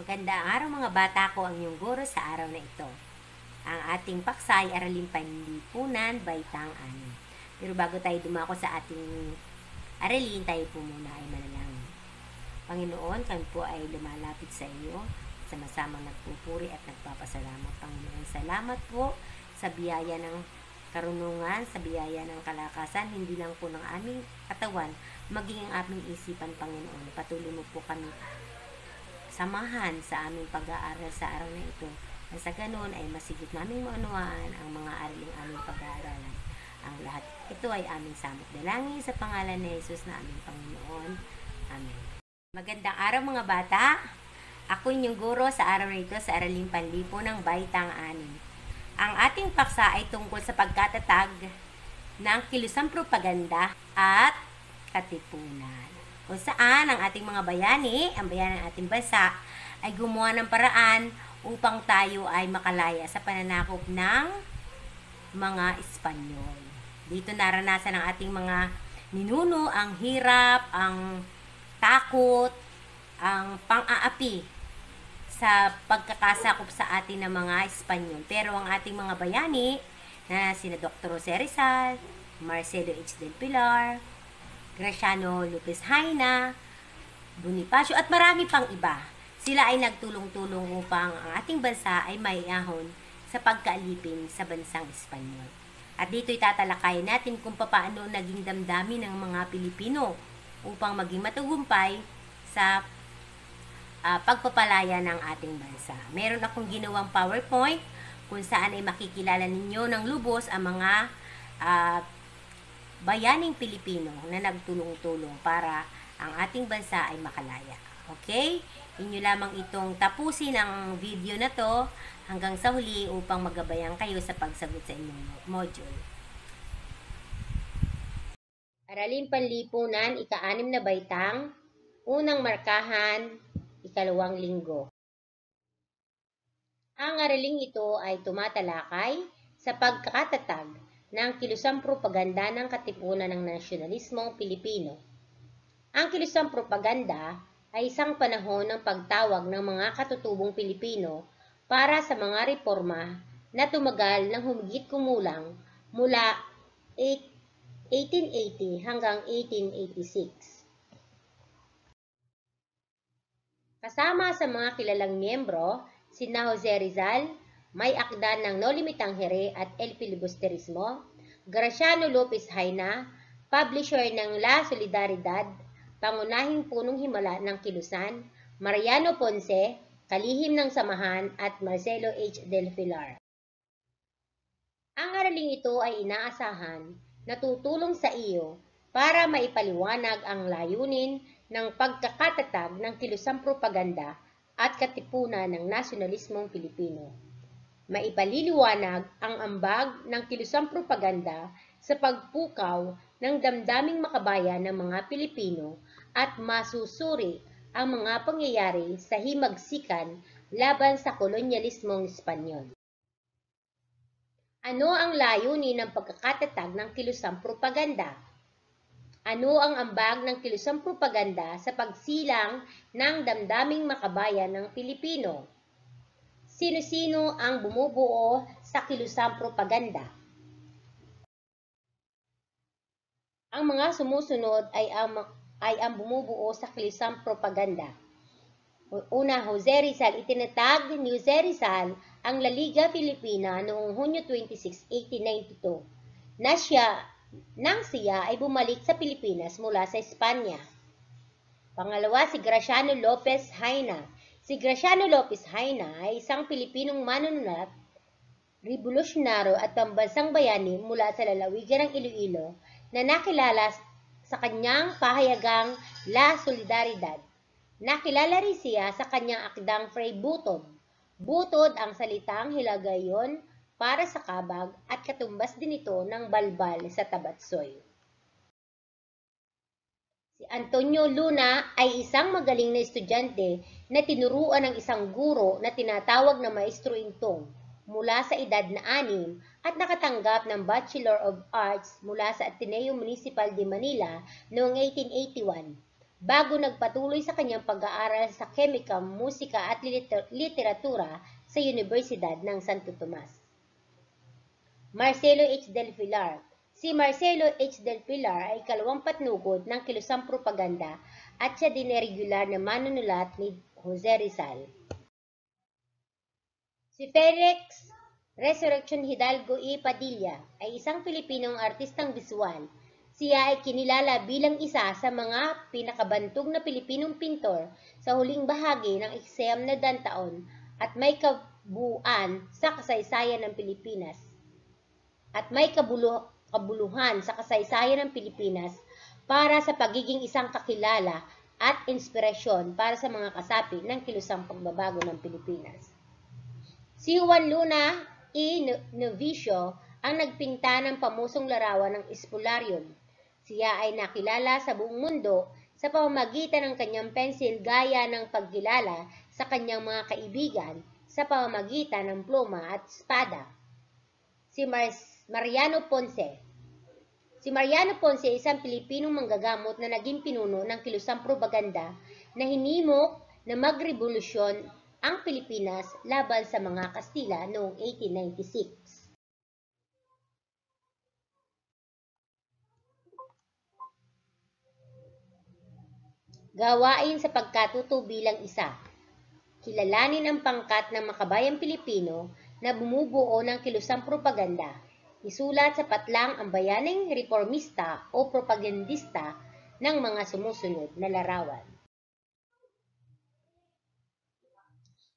Magandang araw mga bata, ko ang iyong guro sa araw na ito. Ang ating paksa ay Araling Panlipunan, Baitang 6. Pero bago tayo dumako sa ating aralin, tayo po muna ay manalangin. Panginoon, kami po ay lumalapit sa iyo, sama-samang nagpupuri at nagpapasalamat. Panginoon, salamat po sa biyaya ng karunungan, sa biyaya ng kalakasan, hindi lang po ng aming katawan, maging ang aming isipan, Panginoon. Patuloy mo po kami samahan sa aming pag-aaral sa araw na ito. At sa ganoon ay masigit naming maunawaan ang mga araling aming pag-aaralan. Ang lahat ito ay aming samot dalangin sa pangalan ni Jesus na aming Panginoon. Amen. Magandang araw mga bata. Ako inyong guro sa araw na ito sa Araling Panlipunan, Baitang 6. Ang ating paksa ay tungkol sa pagkatatag ng kilusang propaganda at katipunan, kung saan ang ating mga bayani, ang bayan ng ating bansa, ay gumawa ng paraan upang tayo ay makalaya sa pananakop ng mga Espanyol. Dito naranasan ng ating mga ninuno ang hirap, ang takot, ang pang-aapi sa pagkakasakop sa atin ng mga Espanyol. Pero ang ating mga bayani, na sina Dr. Jose Rizal, Marcelo H. del Pilar, Graciano Lopez Haina, Bonifacio at marami pang iba. Sila ay nagtulong-tulong upang ang ating bansa ay maiahon sa pagkaalipin sa bansang Espanyol. At dito'y tatalakayin natin kung paano naging damdamin ng mga Pilipino upang maging matagumpay sa pagpapalaya ng ating bansa. Meron akong ginawang PowerPoint kung saan ay makikilala ninyo ng lubos ang mga bayaning Pilipino na nagtulong-tulong para ang ating bansa ay makalaya. Okay? Inyo lamang itong tapusin ang video na to hanggang sa huli upang magabayan kayo sa pagsagot sa inyong module. Araling Panlipunan, ika-6 na baitang, unang markahan, ikalawang linggo. Ang araling ito ay tumatalakay sa pagkakatatag ng kilusang propaganda ng katipunan ng nasyonalismong Pilipino. Ang kilusang propaganda ay isang panahon ng pagtawag ng mga katutubong Pilipino para sa mga reforma na tumagal ng humigit kumulang mula 1880 hanggang 1886. Kasama sa mga kilalang miyembro, sina Jose Rizal, May Akda ng No Limitang Here at El Filibusterismo, Graciano Lopez Haina, publisher ng La Solidaridad, pangunahing punong himala ng Kilusan, Mariano Ponce, kalihim ng samahan at Marcelo H. del Pilar. Ang araling ito ay inaasahan na tutulong sa iyo para maipaliwanag ang layunin ng pagkakatatag ng kilusang propaganda at katipunan ng nasyonalismong Pilipino. Maipaliliwanag ang ambag ng kilusang propaganda sa pagpukaw ng damdaming makabayan ng mga Pilipino at masusuri ang mga pangyayari sa himagsikan laban sa kolonyalismong Espanyol. Ano ang layunin ng pagkakatatag ng kilusang propaganda? Ano ang ambag ng kilusang propaganda sa pagsilang ng damdaming makabayan ng Pilipino? Sino-sino ang bumubuo sa kilusang propaganda? Ang mga sumusunod ay ang bumubuo sa kilusang propaganda. Una, Jose Rizal. Itinatag ni Jose Rizal ang La Liga Filipina noong Hunyo 26, 1892 na siya ay bumalik sa Pilipinas mula sa Espanya. Pangalawa, si Graciano Lopez Haina. Si Graciano Lopez Haina ay isang Pilipinong manunulat, revolusyonaryo at pambansang bayani mula sa lalawigan ng Iloilo na nakilala sa kanyang pahayagang La Solidaridad. Nakilala rin siya sa kanyang akdang Fray Butod. Butod ang salitang Hiligaynon para sa kabag at katumbas din ito ng balbal sa Tabatsoy. Si Antonio Luna ay isang magaling na estudyante na tinuruan ng isang guro na tinatawag na Maestro Intong mula sa edad na 6 at nakatanggap ng Bachelor of Arts mula sa Ateneo Municipal de Manila noong 1881. bago nagpatuloy sa kanyang pag-aaral sa kemika, musika at literatura sa Universidad ng Santo Tomas. Marcelo H. del Pilar. Si Marcelo H. del Pilar ay ikalawang patnugod ng kilusang propaganda at siya din ay regular na manunulat ni Jose Rizal. Si Felix Resurrection Hidalgo E. Padilla ay isang Pilipinong artistang biswal. Siya ay kinilala bilang isa sa mga pinakabantog na Pilipinong pintor sa huling bahagi ng ika-9 na taon at may kabuuan sa kasaysayan ng Pilipinas. Kabuluhan sa kasaysayan ng Pilipinas para sa pagiging isang kakilala at inspirasyon para sa mga kasapi ng kilusang pagbabago ng Pilipinas. Si Juan Luna E. Novicio ang nagpinta ng pamusong larawan ng Espolarium. Siya ay nakilala sa buong mundo sa pamamagitan ng kanyang pensil gaya ng pagkilala sa kanyang mga kaibigan sa pamamagitan ng pluma at espada. Si Mariano Ponce. Si Mariano Ponce ay isang Pilipinong manggagamot na naging pinuno ng kilusang propaganda na hinimok na magrevolusyon ang Pilipinas laban sa mga Kastila noong 1896. Gawain sa pagkatuto bilang isa. Kilalanin ang pangkat ng makabayang Pilipino na bumubuo ng kilusang propaganda. Isulat sa patlang ang bayaning reformista o propagandista ng mga sumusunod na larawan.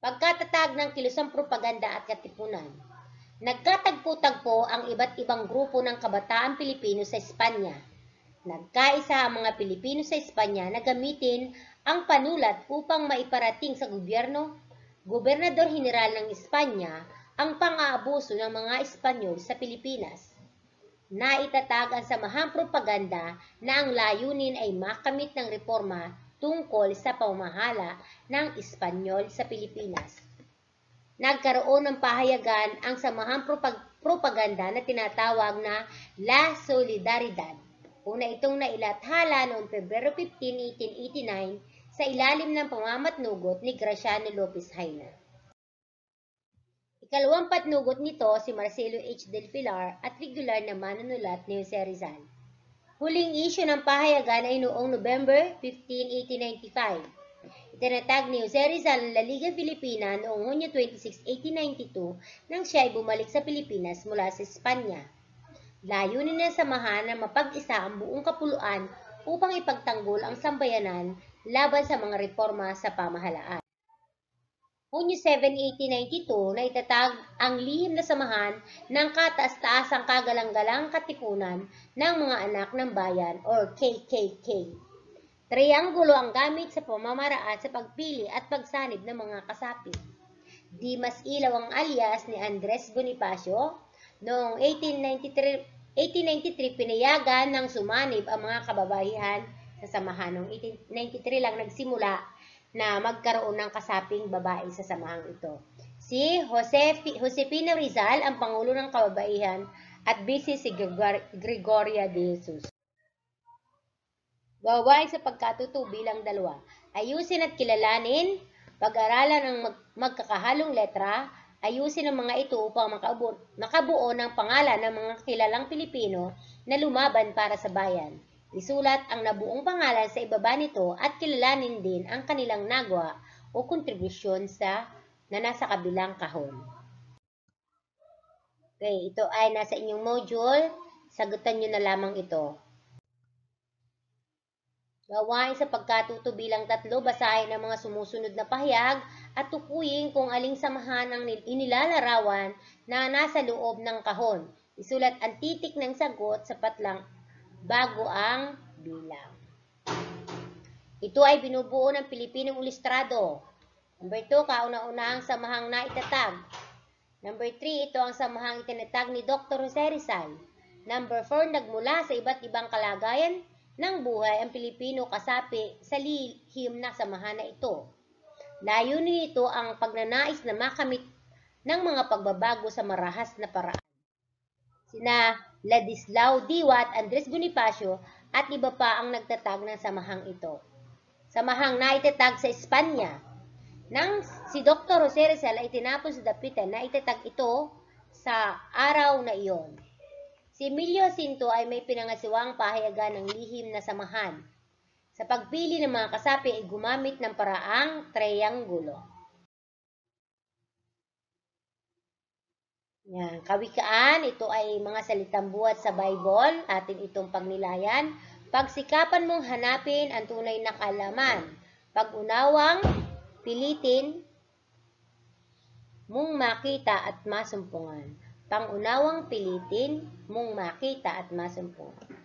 Pagkatatag ng kilusang propaganda at katipunan. Nagkatagpo-tagpo ang iba't ibang grupo ng kabataan Pilipino sa Espanya. Nagkaisa ang mga Pilipino sa Espanya na gamitin ang panulat upang maiparating sa Gobernador General ng Espanya ang pang-aabuso ng mga Espanyol sa Pilipinas. Naitatag ang samahang propaganda na ang layunin ay makamit ng reforma tungkol sa pamamahala ng Espanyol sa Pilipinas. Nagkaroon ng pahayagan ang samahang propaganda na tinatawag na La Solidaridad. Una itong nailathala noong Pebrero 15, 1889 sa ilalim ng pamamatnugot ni Graciano Lopez Haina. Ikalawang patnugot nito si Marcelo H. del Pilar at regular na manunulat ni Jose Rizal. Huling isyu ng pahayagan ay noong November 15, 1895. Itinatag ni Jose Rizal ang La Liga Filipina noong Hunyo 26, 1892 nang siya ay bumalik sa Pilipinas mula sa Espanya. Layunin ng samahan na mapag-isa ang buong kapuluan upang ipagtanggol ang sambayanan laban sa mga reforma sa pamahalaan. Hunyo 7, 1892 na itatag ang lihim na samahan ng kataas-taasang kagalang-galang katipunan ng mga anak ng bayan or KKK. Trianggulo ang gamit sa pamamaraan sa pagpili at pagsanib ng mga kasapi. Dimas Ilaw ang alias ni Andres Bonifacio. Noong 1893 pinayagan ng sumanib ang mga kababaihan sa samahan. Noong 1893 lang nagsimula na magkaroon ng kasaping babae sa samahang ito. Si Josefina Rizal ang Pangulo ng Kababaihan at busy si Gregoria de Jesus. Gawain sa pagkatuto bilang dalawa. Ayusin at kilalanin, pag-aralan ang magkakahalong letra, ayusin ang mga ito upang makabuo ng pangalan ng mga kilalang Pilipino na lumaban para sa bayan. Isulat ang nabuong pangalan sa ibaba nito at kilalanin din ang kanilang nagawa o kontribusyon na nasa kabilang kahon. Okay, ito ay nasa inyong module. Sagutan nyo na lamang ito. Gawain sa pagkatuto bilang 3, basahin ang mga sumusunod na pahayag at tukuyin kung aling samahan ang inilalarawan na nasa loob ng kahon. Isulat ang titik ng sagot sa patlang bago ang bilang. Ito ay binubuo ng Pilipinong Ilustrado. Number 2, kauna-unahang samahang naitatag. Number 3, ito ang samahang itinatag ni Dr. Jose Rizal. Number 4, nagmula sa iba't ibang kalagayan ng buhay ang Pilipino kasapi sa lihim na samahan na ito. Layunin nito ang pagnanais na makamit ng mga pagbabago sa marahas na paraan. Sina Ladislao Diwat, Andres Bonifacio at iba pa ang nagtatag ng samahang ito. samahang naitatag sa Espanya. Nang si Dr. Jose Rizal ay tinapos sa dapitan, naitatag ito sa araw na iyon. Si Emilio Jacinto ay may pinangasiwang pahayagan ng lihim na samahan. Sa pagpili ng mga kasapi ay gumamit ng paraang trianggulo. Yan, kawikaan, ito ay mga salitang buhat sa Bible, atin itong pagnilayan. Pagsikapan mong hanapin ang tunay na kaalaman. Pag-unawang pilitin mong makita at masumpungan. Pang-unawang pilitin mong makita at masumpungan.